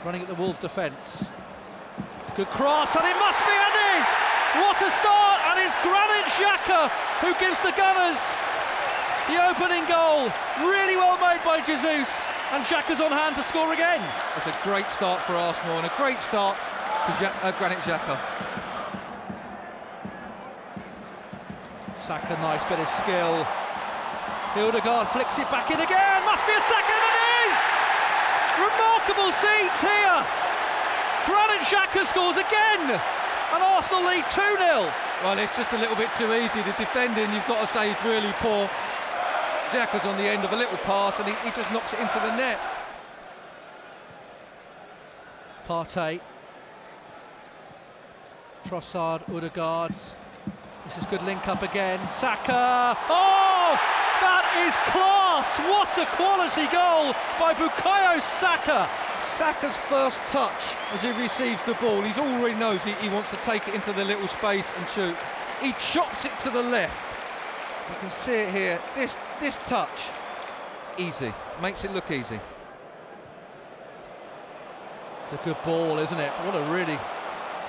running at the Wolves defence. Good cross, and it must be, and is! What a start, and it's Granit Xhaka who gives the Gunners the opening goal. Really well made by Jesus, and Xhaka's on hand to score again. It's a great start for Arsenal, and a great start for Granit Xhaka. Saka, nice bit of skill. Odegaard flicks it back in again, must be a second, and it is! Remarkable scenes here. Granit Xhaka scores again, and Arsenal lead 2-0. Well, it's just a little bit too easy. The defending, you've got to say, is really poor. Xhaka's on the end of a little pass, and he just knocks it into the net. Partey, Trossard, Odegaard. This is good link up again. Saka. Oh, that is class! What a quality goal by Bukayo Saka. Saka's first touch as he receives the ball, he already knows he wants to take it into the little space and shoot. He chops it to the left. You can see it here. This touch, easy, makes it look easy. It's a good ball, isn't it? What a really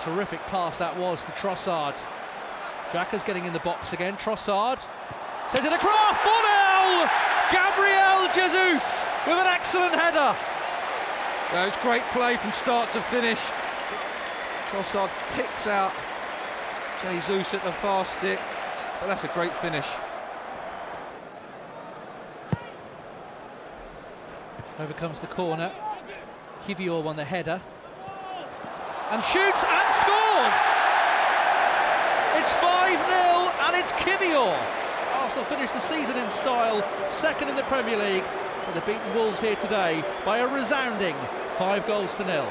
terrific pass that was to Trossard. Xhaka's getting in the box again. Trossard sends it across. 4-0! Gabriel Jesus with an excellent header. Yeah, it's great play from start to finish. Trossard picks out Jesus at the far stick, but that's a great finish. Over comes the corner. Kiwior won the header and shoots and scores. It's 5-0 and it's Kiwior. Arsenal finished the season in style, second in the Premier League, but they've beaten Wolves here today by a resounding 5-0.